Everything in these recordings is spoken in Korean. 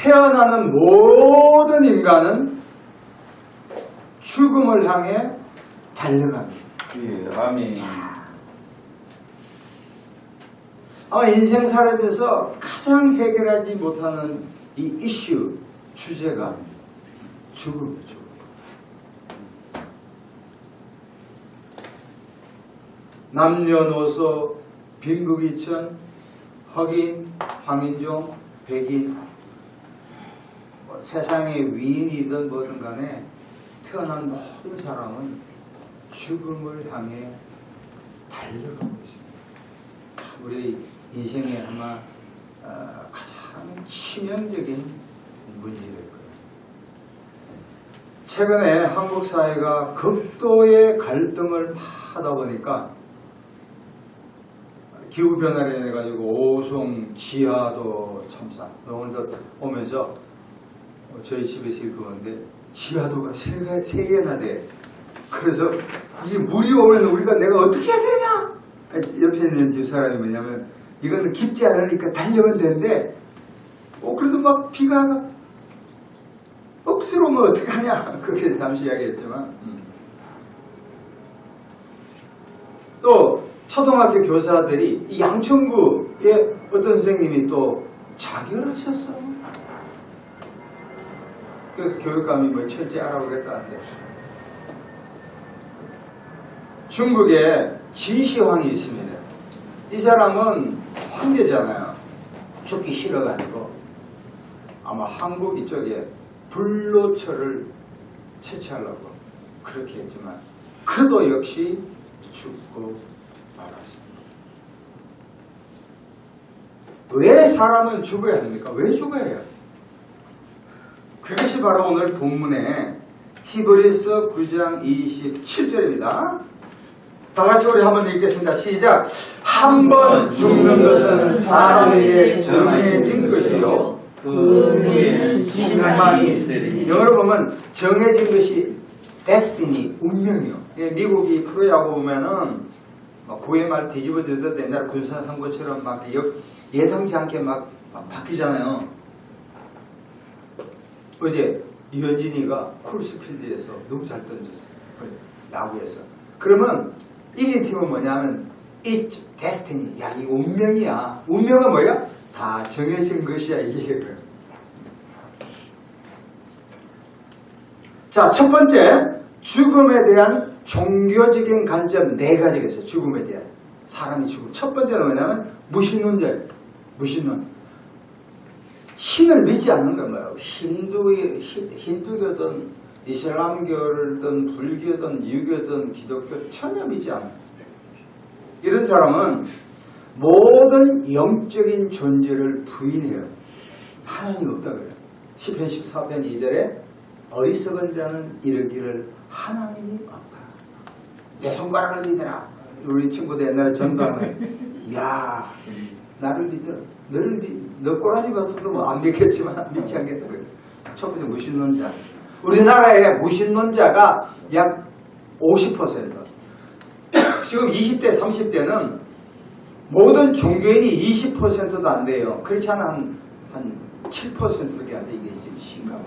태어나는 모든 인간은 죽음을 향해 달려갑니다. 예, 아멘. 아마 인생 살아면서 가장 해결하지 못하는 이 이슈, 주제가 죽음이죠. 남녀노소, 빈부귀천, 흑인, 황인종, 백인, 세상의 위인이든 뭐든 간에 태어난 모든 사람은 죽음을 향해 달려가고 있습니다. 우리 인생의 아마 가장 치명적인 문제일 거예요. 최근에 한국 사회가 극도의 갈등을 하다 보니까 기후변화로 인해 가지고 오송, 지하도 참사. 오늘도 오면서 저희 집에서 읽었는데 지하도가 세 개나 돼. 그래서 이게 물이 오면 내가 어떻게 해야 되냐? 옆에 있는 집 사람이 뭐냐면 이거는 깊지 않으니까 달려면 되는데 그래도 막 비가 억수로 오면 어떻게 하냐? 그렇게 잠시 이야기했지만 또 초등학교 교사들이 이 양천구에 어떤 선생님이 또 자결하셨어요. 그래서 교육감이 뭐 철저히 알아보겠다는데 중국에 진시황이 있습니다. 이 사람은 황제잖아요. 죽기 싫어가지고 아마 한국 이쪽에 불로초를 채취하려고 그렇게 했지만 그도 역시 죽고 말았습니다. 왜 사람은 죽어야 합니까? 왜 죽어야 해요? 그것이 바로 오늘 본문의 히브리서 9장 27절입니다. 다같이 우리 한번 읽겠습니다. 시작. 한 번 죽는 것은 사람에게 정해진 것이요 그 후에는 희망이 있으리니. 영어로 보면 정해진 것이 destiny, 운명이요. 미국이 프로야구 보면은 9회 말 뒤집어지듯 옛날 군사선거처럼 막 예상치 않게 막 바뀌잖아요. 어제 유현진이가 쿨스필드에서 너무 잘 던졌어요. 야구에서. 그러면 이긴 팀은 뭐냐면 It's destiny. 야, 이 운명이야. 운명은 뭐야? 다 정해진 것이야. 이게. 자, 첫 번째 죽음에 대한 종교적인 관점 4가지가 있어요. 죽음에 대한. 사람이 죽음. 첫 번째는 뭐냐면 무신론자예요. 무신론. 신을 믿지 않는 건 뭐예요? 힌두교든 이슬람교든 불교든 유교든 기독교 전혀 믿지 않아요. 이런 사람은 모든 영적인 존재를 부인해요. 하나님 없다 그래요. 시편 14편 2절에 어리석은 자는 이르기를 하나님이 없다. 내 손가락을 믿어라. 우리 친구들 옛날에 전도하면 야 나를 믿어. 너 꼬라지 봤어도 뭐 안 믿겠지만 믿지 않겠다 그래요. 첫 번째 무신론자. 우리나라의 무신론자가 약 50%. 지금 20대, 30대는 모든 종교인이 20%도 안 돼요. 그렇지 않아 한 7%밖에 안 돼. 이게 지금 심각해.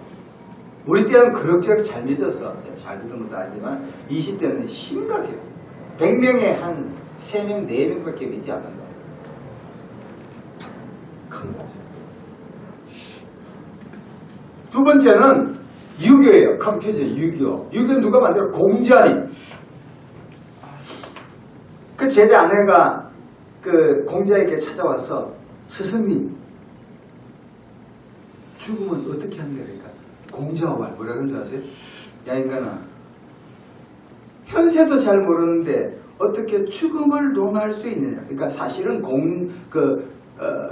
우리 때는 그럭저럭 잘 믿었어. 잘 믿은 것도 아니지만 20대는 심각해요. 100명에 한 3명, 4명밖에 믿지 않는다. 큰 거죠. 두 번째는 유교예요. 컴퓨터 유교. 유교 누가 만들어? 공자님. 그 제대 아내가 그 공자에게 찾아와서 스승님 죽으면 어떻게 하는 거니까 공자와 말 뭐라 그런 줄 아세요? 야 인간아 현세도 잘 모르는데 어떻게 죽음을 논할 수 있느냐. 그러니까 사실은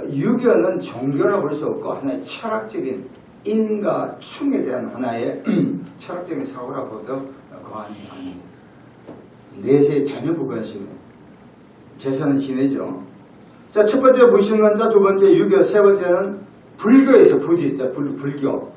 유교는 종교라고 볼 수 없고 하나의 철학적인 인과 충에 대한 하나의 철학적인 사고라고 해도 과언이 아닙니다. 내세에 전혀 무관심해요. 재산은 지내죠. 자, 첫 번째 무신론자, 두 번째 유교, 세 번째는 불교에서 부디스트, 불교.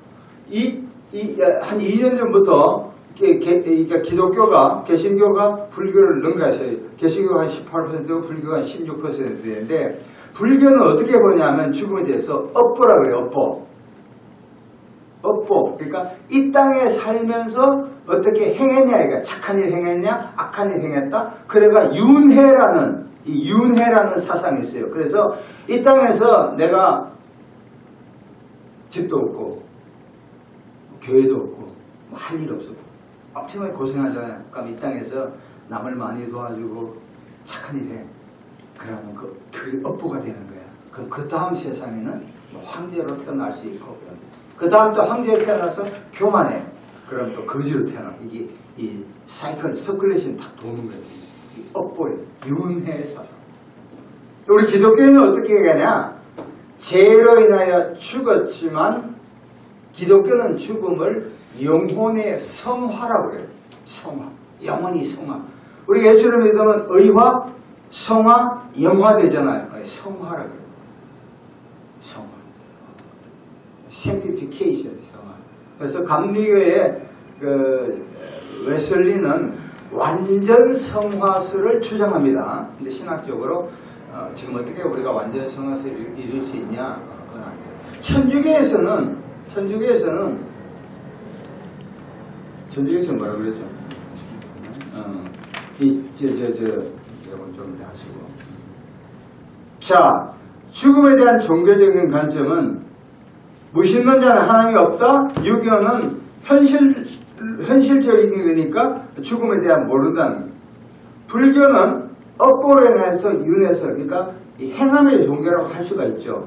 한 2년 전부터 기독교가, 개신교가 불교를 능가했어요. 개신교가 한 18%고 불교가 한 16% 되는데 불교는 어떻게 보냐면 죽음에 대해서 업보라 그래요. 업보. 업보. 그러니까 이 땅에 살면서 어떻게 행했냐, 그러니까 착한 일 행했냐, 악한 일 행했다. 그래가 윤회라는 사상이 있어요. 그래서 이 땅에서 내가 집도 없고 교회도 없고 뭐 할 일 없어. 엄청나게 고생하잖아요. 그럼 이 땅에서 남을 많이 도와주고 착한 일 해. 그러면 그 업보가 되는 거야. 그럼 그 다음 세상에는 뭐 황제로 태어날 수 있고, 그 다음 또 황제로 태어나서 교만해. 그럼 또 거지로 태어나. 이게 이 사이클, 서큘레이션 다 도는 거예요. 이 업보의 윤회 사상. 우리 기독교인은 어떻게 얘기하냐? 죄로 인하여 죽었지만 기독교는 죽음을 영혼의 성화라고 해요. 성화. 영혼이 성화. 우리 예수를 믿으면 의화, 성화, 영화 되잖아요. 성화라고 해요. 성화. sanctification. 성화. 그래서 감리교의 웨슬리는 완전 성화설을 주장합니다. 근데 신학적으로 지금 어떻게 우리가 완전 성화설을 이룰 수 있냐? 그건 아니에요. 천주교에서는 뭐라 그랬죠? 여러분 좀 하시고. 자, 죽음에 대한 종교적인 관점은 무신론 자는 하나님이 없다. 유교는 현실적인 거니까 죽음에 대한 모른다는. 불교는 업보로 인해서 윤회설, 그러니까 행함의 종교라고 할 수가 있죠.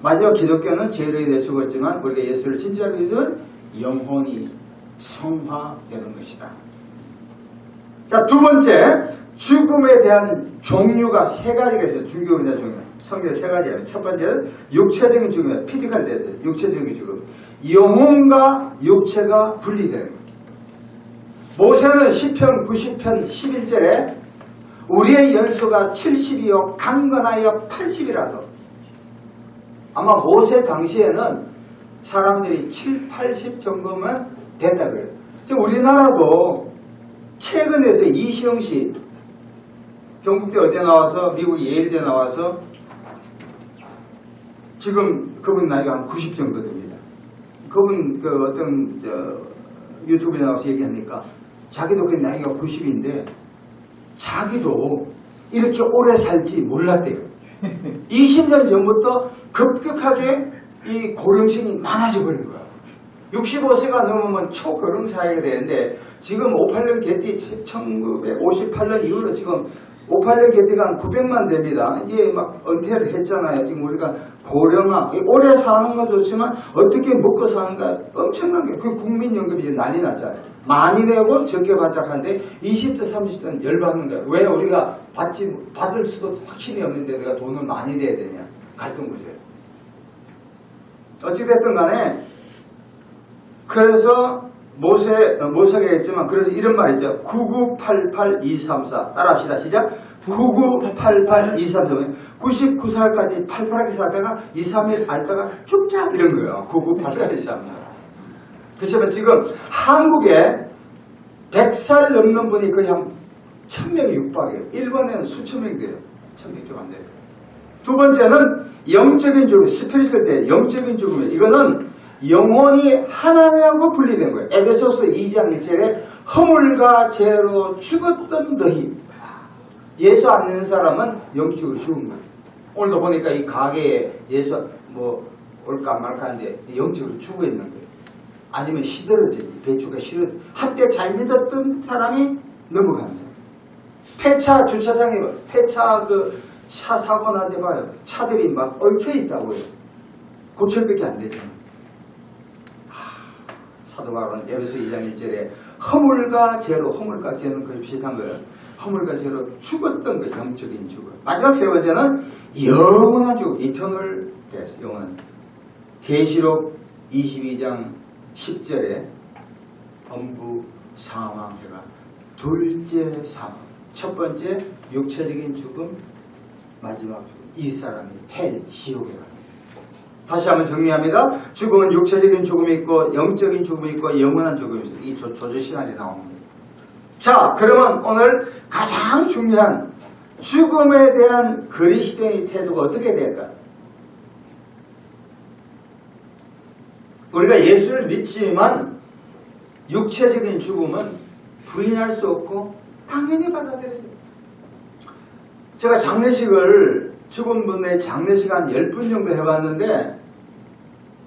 마지막 기독교는 죄로 인해 죽었지만 우리가 예수를 진짜로 믿으면 영혼이 성화되는 것이다. 자, 두 번째, 죽음에 대한 종류가 세 가지가 있어요. 중교에 대한 종류. 성경에 세 가지예요. 첫 번째는 육체적인 죽음이에요. 피지컬 데스, 육체적인 죽음. 영혼과 육체가 분리되는 거예요. 모세는 시편 90편 11절에 우리의 연수가 70이요 강건하여 80이라도. 아마 모세 당시에는 사람들이 7, 80 정도면 된다 그래요. 지금 우리나라도 최근에서 이시영 씨 경북대 어디에 나와서 미국 예일대 나와서 지금 그분 나이가 한 90 정도 됩니다. 그분 어떤 유튜브에 나와서 얘기하니까 자기도 그 나이가 90인데 자기도 이렇게 오래 살지 몰랐대요. 20년 전부터 급격하게 이 고령층이 많아져 버린 거야. 65세가 넘으면 초고령 사회가 되는데 지금 58년 개띠 1958년 이후로 지금 58년 개띠가 한 900만 됩니다. 이제 막 은퇴를 했잖아요. 지금 우리가 고령화, 오래 사는 건 좋지만 어떻게 먹고 사는가 엄청난 게 그 국민연금이 이제 난리 났잖아요. 많이 내고 적게 받자한데 20대 30대는 열받는 거예요. 왜 우리가 받을 수도 확신이 없는데 내가 돈을 많이 내야 되냐. 갈등 구조예요. 어찌됐든 간에 그래서 모세가 했지만 그래서 이런 말이 있죠. 9988234 따라합시다. 시작. 9988234 99살까지 팔팔하게 살다가 2, 3일 앓다가 죽자 이런 거예요. 9988234 그렇지만 지금 한국에 100살 넘는 분이 거의 한 1000명이 육박해요. 일본에는 수천 명 돼요. 1000명 좀 안 돼요. 두 번째는 영적인 죽음, 스피리추얼 때 영적인 죽음이에요. 이거는 영혼이 하나님하고 분리된 거예요. 에베소서 2장 1절에 허물과 죄로 죽었던 너희. 예수 안 믿는 사람은 영적으로 죽은 거예요. 오늘도 보니까 이 가게에 예수 뭐 올까 말까 하는데 영적으로 죽어 있는 거예요. 아니면 시들어지지. 배추가 시들어. 한때 잘 믿었던 사람이 넘어가는 사람. 폐차 주차장에 폐차 차 사고 난 데 봐요. 차들이 막 얽혀 있다고요. 고철밖에 안 되잖아요. 사도 바울은 에베소 2장 1절에 허물과 죄로, 허물과 죄는 거의 비슷한 거예요. 허물과 죄로 죽었던 거, 영적인 죽음. 마지막 세 번째는 영원한 죽음, 이터널 데스, 영원한. 계시록 22장 10절에 범부 사망해가 둘째 사망. 첫 번째 육체적인 죽음, 마지막 죽음. 이 사람이 헬, 지옥에 갑니다. 다시 한번 정리합니다. 죽음은 육체적인 죽음이 있고 영적인 죽음이 있고 영원한 죽음이 있어요. 이 조조 시간에 나옵니다. 자, 그러면 오늘 가장 중요한 죽음에 대한 그리스도인의 태도가 어떻게 될까? 우리가 예수를 믿지만 육체적인 죽음은 부인할 수 없고 당연히 받아들여야 돼요. 제가 장례식을 죽은 분의 장례식 한 10분 정도 해봤는데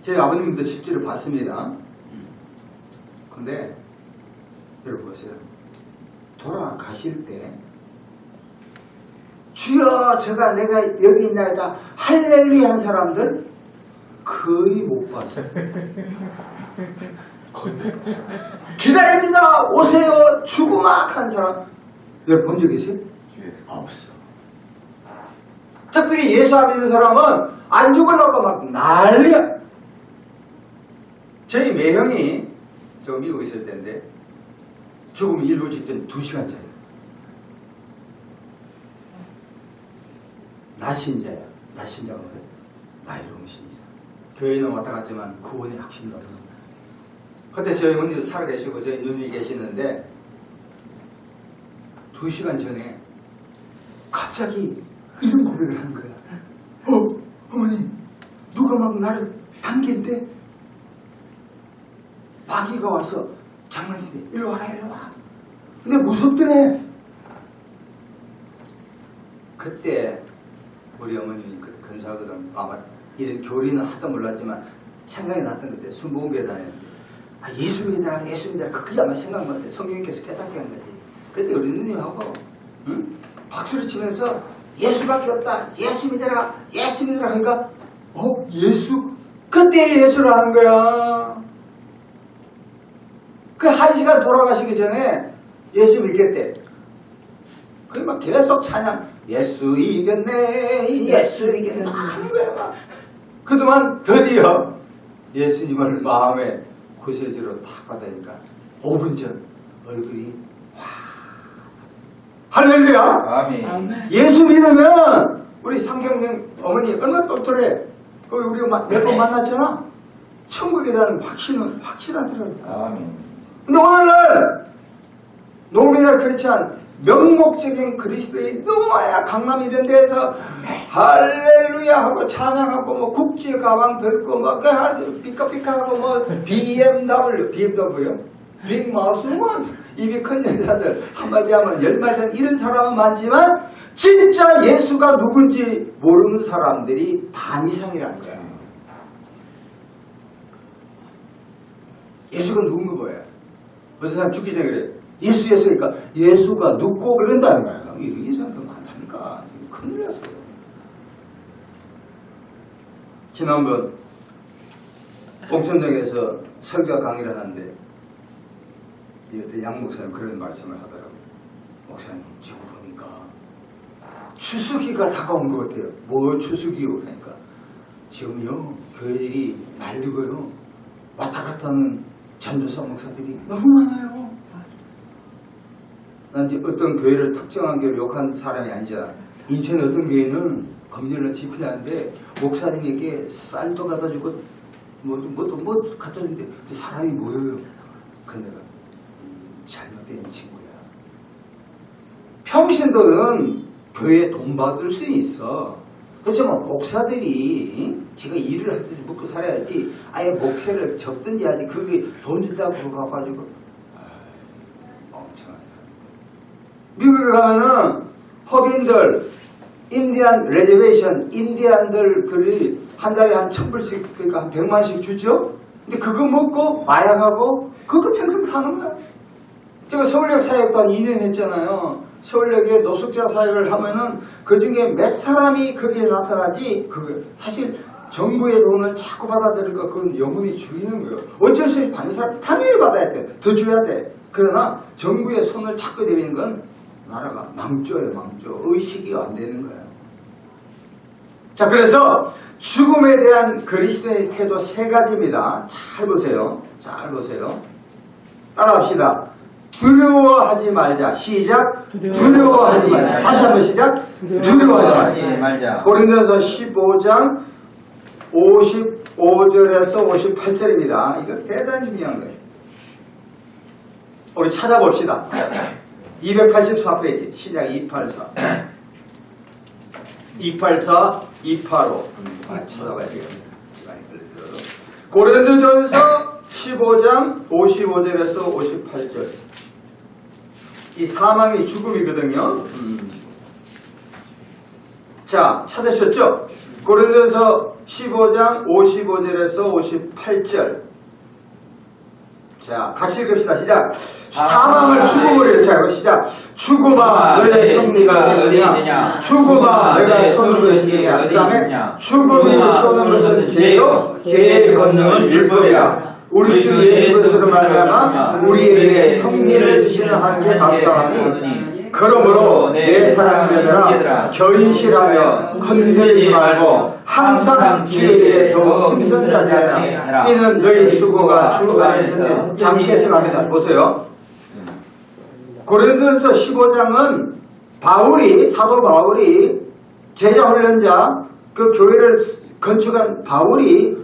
제 아버님도 실제로 봤습니다. 근데 여러분 보세요. 돌아가실 때 주여 제가 내가 여기 있나이다 할렐루야 한 사람들 거의 못 봤어요. 기다립니다 오세요 죽으막 한 사람 여러분 본 적 있어요? 없어. 특별히 예수 안 믿는 사람은 안 죽으려고 막 난리야. 저희 매형이 저 미국에 있을 때인데 죽음 일부 직전 2시간짜리. 나 신자야. 나 신자가 뭐래? 나이롱 신자. 교회는 왔다 갔지만 구원의 확신이 없어. 그때 저희 어머니도 살아계시고 저희 누님이 계시는데 2시간 전에 갑자기 이런 고백을 하는 거야. 어머니 누가 막 나를 당긴대. 마귀가 와서 장난치대. 일로 와라 일로 와. 근데 무섭더래. 그때 우리 어머님이 근사하거든. 아마 이런 교리는 하도 몰랐지만 생각이 났던 그때 순복음교회 다녔는데 예수 믿으라 예수 믿으라 그게 아마 생각 못해. 성령님께서 깨닫게 한 거지. 그때 우리 누님하고 응? 박수를 치면서 예수밖에 없다. 예수 믿으라 예수 믿으라 하니까 예수? 그때 예수를 한 거야. 그 1시간 돌아가시기 전에 예수 믿겠대. 그게 막 계속 찬양 예수 이겼네 예수 이겼네 하는 거야 막. 그동안 드디어 예수님을 마음에 구세주로 탁 받으니까 5분 전 얼굴이 할렐루야. 아멘. 예수 믿으면 우리 상경님 어머니 얼마나 똘똘해. 거기 우리가 몇 번 만났잖아. 천국에 대한 확신은 확실하더라고요. 아멘. 근데 오늘날 노미널 크리스찬 명목적인 그리스도인이 너무 많아. 강남 이런 데에서 할렐루야 하고 찬양하고 뭐 국지 가방 들고 뭐 삐까삐까하고 뭐 BMW 빅마우스만 입이 큰 여자들 한마디 하면 10마디 이런 사람은 많지만 진짜 예수가 누군지 모르는 사람들이 반 이상이라는 거야. 예수가 누군가 뭐야? 어떤 사람 죽기 전에 그래. 예수 그러니까 예수가 눕고 그런다는 거야. 이런 사람도 많다니까. 큰일 났어요. 지난번 옥천정에서 설교 강의를 하는데 어떤 양 목사님 그런 말씀을 하더라고요. 목사님 지금 보니까 추수기가 다가온 것 같아요. 뭐 추수기요? 그러니까 지금요 교회들이 날리고요 왔다 갔다 하는 전도사 목사들이 너무 많아요. 난 이제 어떤 교회를 특정한 교회를 욕한 사람이 아니잖아. 인천의 어떤 교회는 금요일날 집회하는데 목사님에게 쌀도 갖다 주고 뭐 갖다 주는데 사람이 모여요. 근데 내가 잘못된 친구야. 평신도는 교회에 돈 받을 수 있어. 그렇지만 목사들이 지가 일을 하든지 먹고 살아야지 아예 목회를 접든지 하지 그게 돈 준다고 그거 가가지고 멍청하다. 미국에 가면은 흑인들 인디안 레저베이션 인디안들이 한 달에 한 1,000불씩 그러니까 한 100만씩 주죠. 근데 그거 먹고 마약하고 그거 평생 사는 거야. 제가 서울역 사역도 한 2년 했잖아요. 서울역에 노숙자 사역을 하면은 그 중에 몇 사람이 거기에 나타나지, 그게 사실 정부의 돈을 자꾸 받아들이니까 그건 영혼이 죽이는 거예요. 어쩔 수 없이 받는 사람 당연히 받아야 돼. 더 줘야 돼. 그러나 정부의 손을 찾고 되는 건 나라가 망조예요, 망조. 의식이 안 되는 거예요. 자, 그래서 죽음에 대한 그리스도의 태도 3가지입니다. 잘 보세요. 잘 보세요. 따라합시다. 두려워하지 말자. 시작. 두려워하지 말자. 다시 한번 시작. 두려워하지 말자. 고린도서 15장 55절에서 58절입니다. 이거 대단히 중요한 거예요. 우리 찾아봅시다. 284페이지. 시작 284. 284, 285. 찾아봐야 되겠습니다. 시간이 걸리더라도. 고린도전서 15장 55절에서 58절. 이 사망이 죽음이거든요. 자, 찾으셨죠? 고린도전서 15장 55절에서 58절. 자, 같이 읽읍시다. 시작. 사망을 죽음으로 자, 시작. 죽음아 너의 승리가 어디냐? 죽음아 내가 쏘는 것이냐? 그 다음에 죽음이 쏘는 것은 죄요, 죄의 권능은 율법이라. 우리 주 예수 그리스도로 말미암아 우리에게 승리를 주시는 하나님께 감사하니 그러므로 내 사랑자들아 견실하며 건들지 말고 항상 주의 일에 더욱 힘쓴 자들아 이는 너희 수고가 주 안에서 잠시 해석합니다. 보세요. 고린도전서 15장은 사도 바울이 제자 훈련자 그 교회를 건축한 바울이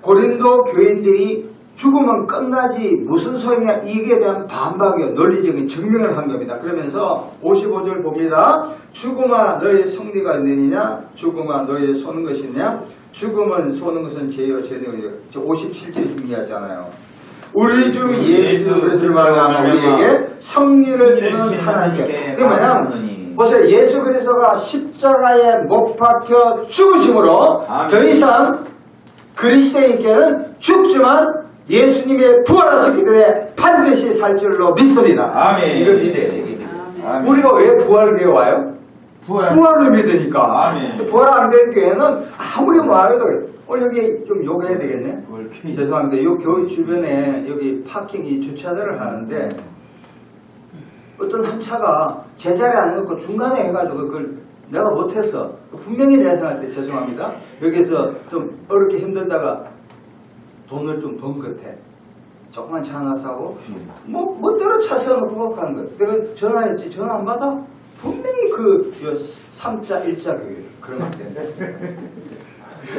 고린도 교인들이 죽으면 끝나지 무슨 소용이야 이게 대한 반박이요 논리적인 증명을 한 겁니다. 그러면서 55절 봅니다. 죽음아 너의 승리가 있느냐 죽음아 너의 쏘는 것이냐 죽음은 쏘는 것은 죄요 죄는 57절 중요하잖아요. 우리 주 예수 그리스도를 말하면 우리에게 승리를 주는 하나님께. 그게 뭐냐면 보세요. 예수 그리스도가 십자가에 못 박혀 죽으심으로 더 이상 그리스도인께는 죽지만 예수님의 부활하셨기 때문에 반드시 살 줄로 믿습니다. 아멘. 이걸 믿어요. 우리가 왜 부활교회 와요? 부활을 믿으니까. 아멘. 부활 안 된 교회는 아무리 말해도 여기 좀 욕해야 되겠네. 죄송합니다. 이 교회 주변에 여기 파킹이 주차들을 하는데 어떤 한 차가 제자리에 안 놓고 중간에 해가지고 그걸 내가 못했어. 분명히 예상할 때 죄송합니다. 여기서 좀 어렵게 힘들다가 돈을 좀 번 끝에 조그만 차 하나 사고 멋대로 차 세워놓고 가는 거예요. 내가 전화했지. 전화 안 받아? 분명히 그 3자 1자 교회 그런 것 같아.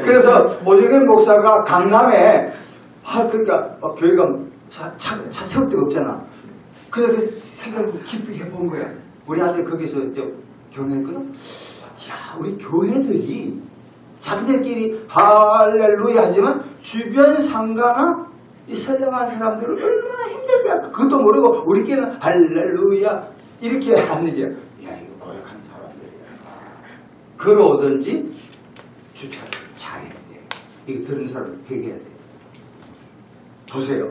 그래서 오정현 목사가 강남에 그러니까 교회가 차 세울 데가 없잖아. 그래서 그 생각을 깊이 해본 거야. 우리 아들 거기서 경험했거든. 야, 우리 교회들이 자기들끼리 할렐루야 하지만 주변 상가나 이 선량한 사람들을 얼마나 힘들게 할까. 그것도 모르고 우리끼리는 할렐루야 이렇게 하는 게 야, 이거 고약한 사람들이야. 걸어오든지 주차를 잘해야 돼. 이거 들은 사람 회개해야 돼. 보세요.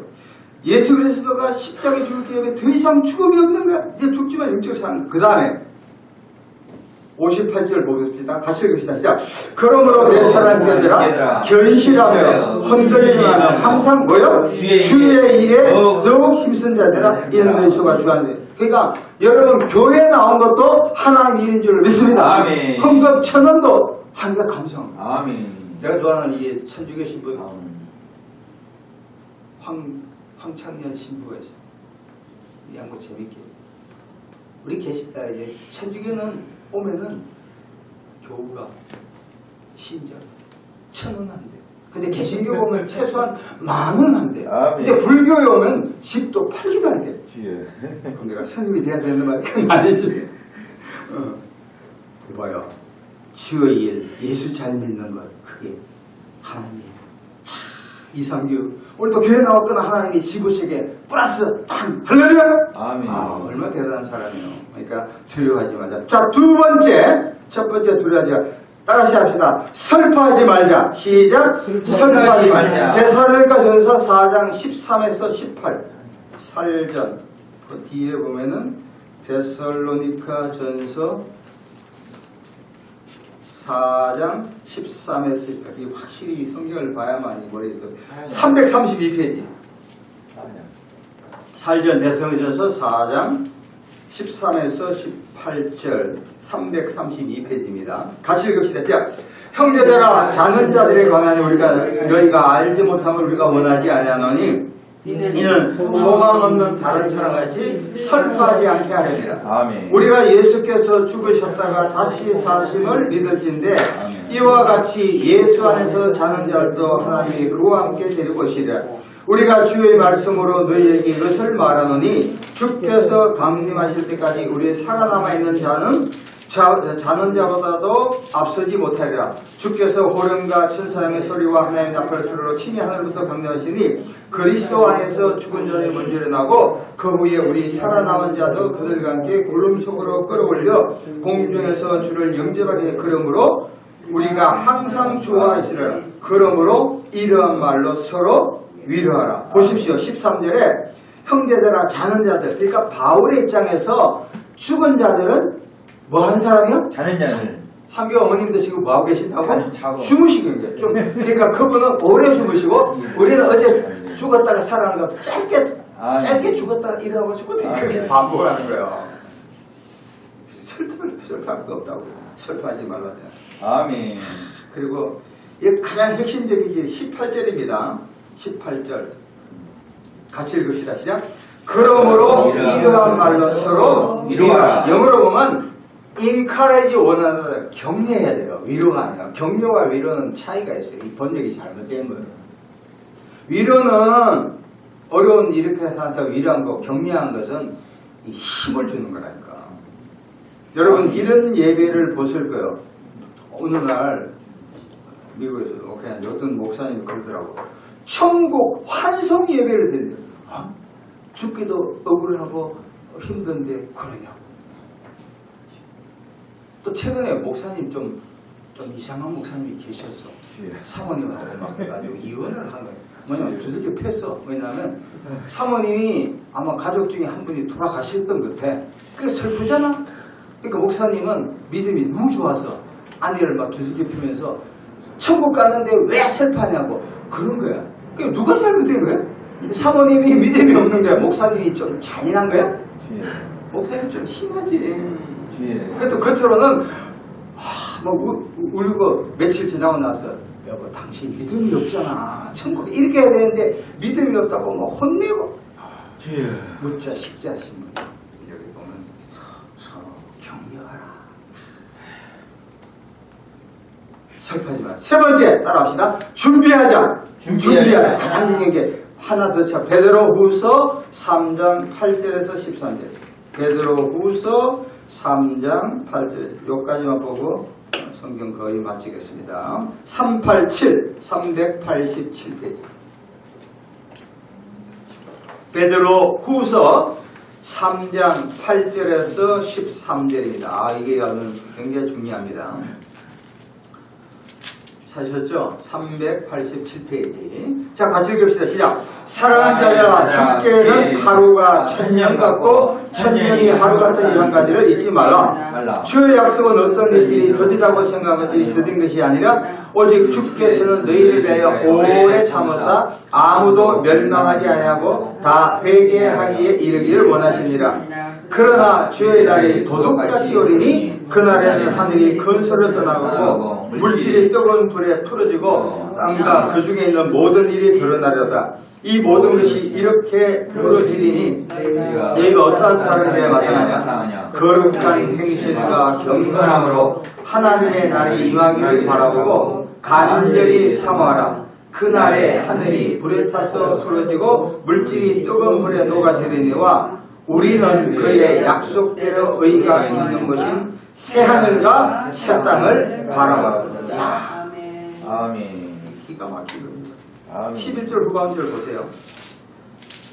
예수 그리스도가 십자가에 죽었기 때문에 더 이상 죽음이 없는 거야. 이제 죽지만 영적 사는. 그 다음에 58절 보겠습니다. 같이 읽읍시다. 시작. 그러므로 내 사랑하는 자들아 견실하며 흔들리지 말며 항상 뭐요? 주의 일에 더욱 힘쓴 자들아 이는 너희 수가 주한테. 그러니까 여러분 교회에 나온 것도 하나님 일인 줄 믿습니다. 아멘. 헌금 1000원도 하나님께 감사합니다. 아멘. 내가 좋아하는 이 천주교 신부 황창년 신부가 있어. 이 양반 재밌게. 우리 계시다 이제 천주교는 오면은 교우가 신전 1000원 안 돼. 근데 개신교 보면 최소한 10,000원 안 돼. 근데 불교에 오면 집도 팔기도 안 돼. 그럼 내가 스님이 돼야 되는 말 그건 아니지. 봐요. 주의 일, 예수 잘 믿는 것 그게 하나님. 이상규 오늘도 교회 나왔거나 하나님이 지구세계 플러스 탕 할렐루야. 아멘. 얼마나 대단한 사람이에요. 그러니까 두려워하지 말자. 자, 두 번째, 첫 번째 두려워하지 말자. 다시 합시다. 슬퍼하지 말자. 시작. 슬퍼하지 말자. 데살로니가전서 4장 13에서 18. 살전. 그 뒤에 보면은 데살로니가전서 4장 13에서 18. 확실히 성경을 봐야만이 머리에 332페이지. 살전 데살로니가전서 4장 13에서 18절 332페이지입니다. 같이 읽읍시다. 자, 형제들아 자는 자들에 관하여 너희가 알지 못함을 우리가 원하지 아니하노니 이는 소망 없는 다른 사람같이 슬퍼하지 않게 하려니라. 아멘. 우리가 예수께서 죽으셨다가 다시 사심을 믿을진데 아멘. 이와 같이 예수 안에서 자는 자들도 하나님이 그와 함께 데리고 오시리라. 우리가 주의 말씀으로 너희에게 이것을 말하노니 주께서 강림하실 때까지 우리 살아남아 있는 자는 자는 자보다도 앞서지 못하리라. 주께서 호령과 천사장의 소리와 하나님의 나팔 소리로 친히 하늘부터 강림하시니 그리스도 안에서 죽은 자들이 먼저 일어나고 그 후에 우리 살아남은 자도 그들과 함께 구름 속으로 끌어올려 공중에서 주를 영접하게. 그러므로 우리가 항상 주와 있으리라. 그러므로 이러한 말로 서로 위로하라. 보십시오. 13절에 형제들아 자는 자들, 그러니까 바울의 입장에서 죽은 자들은 뭐 한 사람이요? 자는 자들. 삼교 어머님도 지금 뭐 하고 계신다고? 자고. 주무시는 거예요. 좀 그러니까 그분은 오래 주무시고 우리는 어제 죽었다가 살아난 거 짧게 죽었다가 일어나고 죽었다가 그렇게 반복하는 거예요. 설득할 거 없다고. 설득하지 말라요. 아멘. 그리고 이 가장 핵심적인 게 18절입니다. 18절. 같이 읽읍시다. 시작. 그러므로 이러한 말로 서로 위로하라. 영어로 보면 encourage one another. 격려해야 돼요. 위로가 아니라. 격려와 위로는 차이가 있어요. 이 번역이 잘못된 거예요. 위로는 어려운 이렇게 살아서 위로한 거, 격려한 것은 이 힘을 주는 거라니까. 여러분 이런 예배를 보실 거예요. 어느 날 미국에서 그냥 어떤 목사님이 그러더라고. 천국 환송 예배를 드려요. 죽기도 억울하고 힘든데 그러냐. 또 최근에 목사님 좀 이상한 목사님이 계셨어. 사모님하고 막 해가지고 이혼을 한 거예요. 뭐냐면 두들겨 팼어. 왜냐하면 사모님이 아마 가족 중에 한 분이 돌아가셨던 것 같아. 그게 슬프잖아. 그러니까 목사님은 믿음이 너무 좋았어. 아내를 막 두들겨 패면서 천국 갔는데 왜 슬퍼하냐고 그런 거야. 그게 누가 잘못된 거야? 사모님이 믿음이 없는 거야. 목사님이 좀 잔인한 거야? 목사님 좀 심하지. 그래도 겉으로는 막 울고 며칠 지나고 나서 여보 당신 믿음이 없잖아. 천국에 이렇게 해야 되는데 믿음이 없다고 막 혼내고 묻자 식자 하신 분 여기 보면 서로 격려하라. 슬퍼하지 마. 세 번째 따라합시다. 준비하자. 가장 중요한 게 하나 더 차. 베드로후서 3장 8절에서 13절. 베드로후서 3장 8절. 여기까지만 보고 성경 거의 마치겠습니다. 387페이지. 베드로후서 3장 8절에서 13절입니다. 이게 굉장히 중요합니다. 찾으셨죠? 387페이지. 자, 같이 읽읍시다. 시작. 사랑하는 자들아, 주께는 하루가 천년 같고 천년이 하루 같은 이한 가지를 잊지 말라. 주의 약속은 어떤 일이 더디다고 생각한 것이 더딘 것이 아니라 오직 주께서는 너희를 대하여 오래 참으사 아무도 멸망하지 아니하고 다 회개하기에 이르기를 원하시니라. 그러나 주의 날이 도둑같이 오리니 그날에는 하늘이 큰 소리를 떠나고 물질이 뜨거운 불에 풀어지고 땅과 그 중에 있는 모든 일이 드러나려다. 이 모든 것이 이렇게 풀어지리니 너희가 어떠한 사람들에 나타나냐. 거룩한 행실과 경건함으로 하나님의 날이 임하기를 바라보고 간절히 사모하라. 그날에 하늘이 불에 타서 풀어지고 물질이 뜨거운 불에 녹아지리니와 우리는 그의 약속대로 의가 있는 것인 새하늘과 새 땅을 바라보라. 아멘. 기가 막힌 겁니다. 11절 후반절 보세요.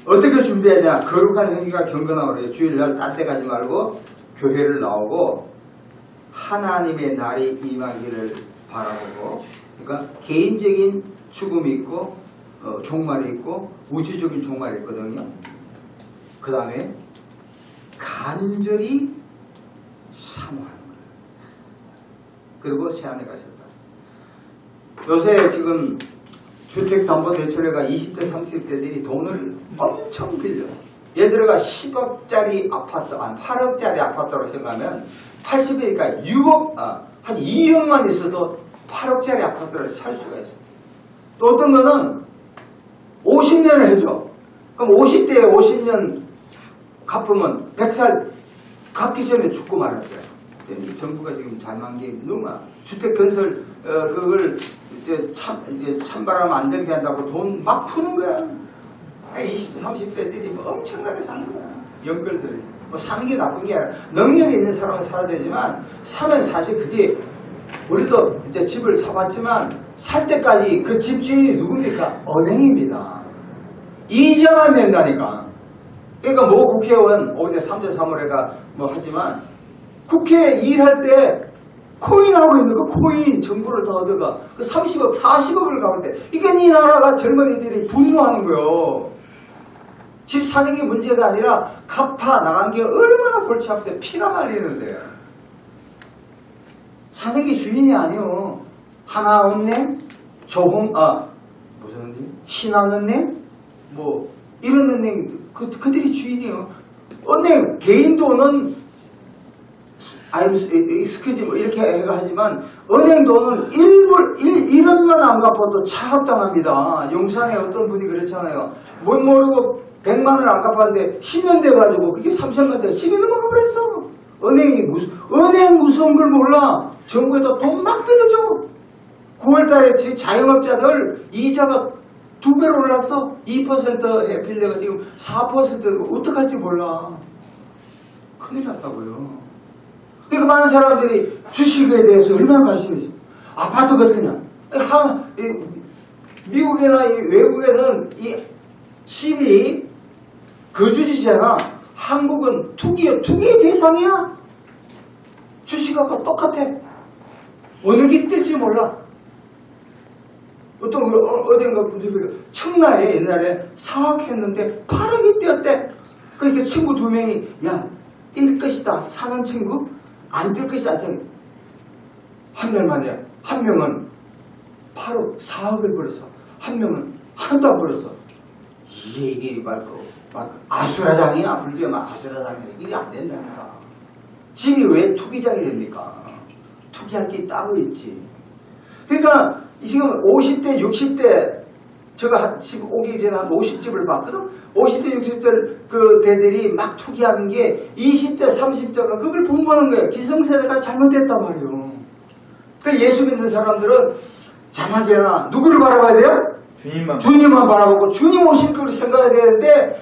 어떻게 준비하냐. 거룩한 행위가 경건함으로 주일날 딴 데 가지 말고 교회를 나오고 하나님의 날이 임하기를 바라보고, 그러니까 개인적인 죽음이 있고 종말이 있고 우주적인 종말이 있거든요. 그 다음에 간절히 사모하는 거예요. 그리고 새하늘 가셨다. 요새 지금 주택담보대출회가 20대 30대들이 돈을 엄청 빌려. 얘들가 10억짜리 아파트, 8억짜리 아파트로 생각하면 80이니까 6억, 한 2억만 있어도 8억짜리 아파트를 살 수가 있어. 또 어떤 거는 50년을 해줘. 그럼 50대에 50년 갚으면 100살 갚기 전에 죽고 말할 거야. 정부가 지금 잘만 게 너무 많아. 주택 건설 그걸 이제 찬바람 안 되게 한다고 돈 막 푸는 거야. 20, 30대들이 엄청나게 사는 거야. 연결들이. 뭐 사는 게 나쁜 게 아니라 능력이 있는 사람은 사야 되지만 사면 사실 그게 우리도 이제 집을 사봤지만 살 때까지 그 집주인이 누굽니까? 은행입니다. 이자만 낸다니까. 그러니까 뭐 국회의원 어제 3대 3월에가 뭐 하지만 국회 일할 때 코인하고 있는 거 코인 정보를 다 얻어가 그 30억 40억을 갚을 때 이게 이 나라가 젊은이들이 분노하는 거요. 집 사는 게 문제가 아니라 갚아 나간 게 얼마나 골치 아픈데 피가 말리는데 사는 게 주인이 아니요. 하나은행, 무슨 은행? 신한은행, 뭐 이런 은행 그들이 주인이요. 은행 개인 돈은 스퀴즈 뭐 이렇게 해가 하지만 은행 돈은 1원만 안 갚아도 차압당합니다. 용산에 어떤 분이 그랬잖아요. 뭘 모르고 100만 원을 안 갚았는데 10년 돼가지고 그게 3천만 돼. 집이 넘어가버렸어. 은행 무서운 걸 몰라. 정부에다 돈 막 빌려줘. 9월달에 자영업자들 이자가 2배로 올랐어. 2%에 빌려가 지금 4%고 어떡할지 몰라. 큰일 났다고요. 그러니까 많은 사람들이 주식에 대해서 얼마나 관심이 있어. 아파트 같으냐. 미국이나 외국에는 이 집이 거주지잖아. 한국은 투기의 대상이야. 주식하고 똑같아. 어느 게 뜰지 몰라. 어딘가 청라에 옛날에 사학했는데 8억이 뛰었대. 그러니까 친구 2명이 야, 뛸 것이다. 사는 친구 안 뛸 것이다. 한 달 만에 한 명은 8억 4억을 벌었어. 한 명은 하나도 안 벌었어. 이게 아수라장이야. 불교만 아수라장이야. 이게 안 된다니까. 집이 왜 투기장이 됩니까? 투기할 게 따로 있지. 그러니까 지금 50대, 60대 제가 지금 오기 전에 한 50집을 봤거든. 50대, 60대 그 대들이 막 투기하는 게 20대, 30대가 그걸 분부하는 거예요. 기성세대가 잘못됐단 말이에요. 그러니까 예수 믿는 사람들은 자나깨나 누구를 바라봐야 돼요? 주님만 바라보고 주님 오실 걸 생각해야 되는데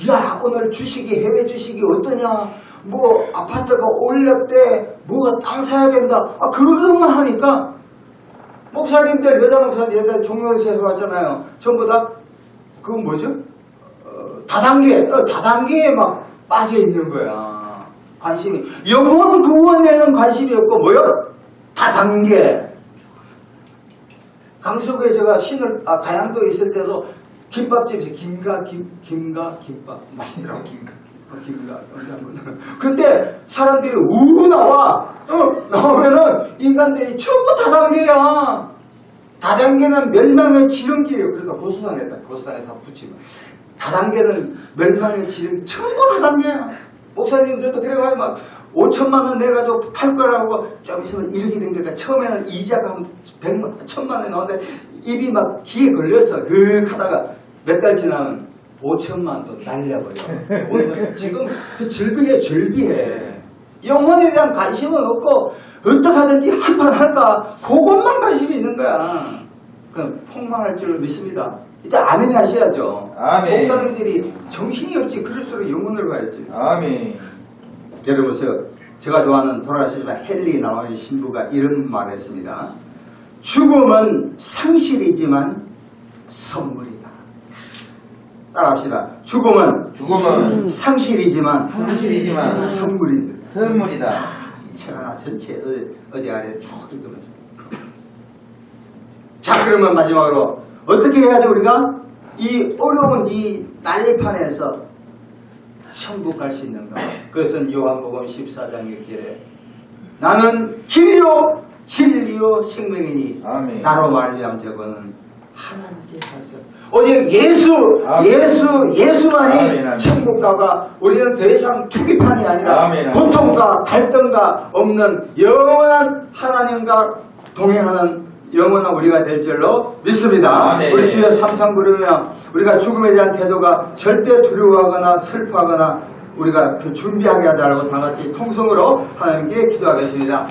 야 오늘 주식이 해외 주식이 어떠냐 뭐 아파트가 올렸대 뭐가 땅 사야 된다 그것만 하니까 목사님들 여자 목사님 여자 종교에서 해왔잖아요. 전부 다 그건 뭐죠? 다단계에 막 빠져 있는 거야. 관심이 영혼 구원에는 관심이 없고 뭐요? 다단계. 강서구에 제가 가양도에 있을 때도 김밥집에서 김밥 맛있더라고. 김가. 근데 사람들이 우르 나오면은 인간들이 전부 다단계야. 다단계는 멸망의 지름길이에요. 그러니까 고수당에 다 붙이면 다단계는 멸망의 지름 전부 다단계야. 목사님들도 그래가지고 막 5천만 원 내가지고 탈 거라고 좀 있으면 1억이 된 거니까 처음에는 이자가 한 100만, 1000만 원이 나오는데 입이 막 귀에 걸려서 하다가 몇 달 지나면 5천만 원도 날려버려. 지금 그 즐비해. 영혼에 대한 관심은 없고 어떻게 하든지 한판 할까 그것만 관심이 있는 거야. 그럼 폭망할 줄 믿습니다. 이제 아멘 하셔야죠. 아멘. 목사님들이 정신이 없지 그럴수록 영혼을 봐야지. 아멘. 여러분 보세요. 제가 좋아하는 돌아가시지만 헨리 나와의 신부가 이런 말을 했습니다. 죽음은 상실이지만 선물이다. 따라합시다. 죽음은 상실이지만 선물이다. 책 하나 전체 어제 아래 쭉 읽으면서. 자 그러면 마지막으로 어떻게 해야지 우리가 이 어려운 이 난리판에서 천국 갈 수 있는가? 그것은 요한복음 14장 6절에 나는 길이요 진리요 생명이니 아멘. 나로 말미암아 저거는 하나님께 가서 오직 예수만이 아멘. 천국 가가 우리는 더 이상 투기판이 아니라 아멘. 고통과 갈등과 없는 영원한 하나님과 동행하는 영원한 우리가 될 줄로 믿습니다. 아멘. 우리 주여 삼창 부르며 우리가 죽음에 대한 태도가 절대 두려워하거나 슬퍼하거나 우리가 준비하게 하자라고 다 같이 통성으로 하나님께 기도하겠습니다.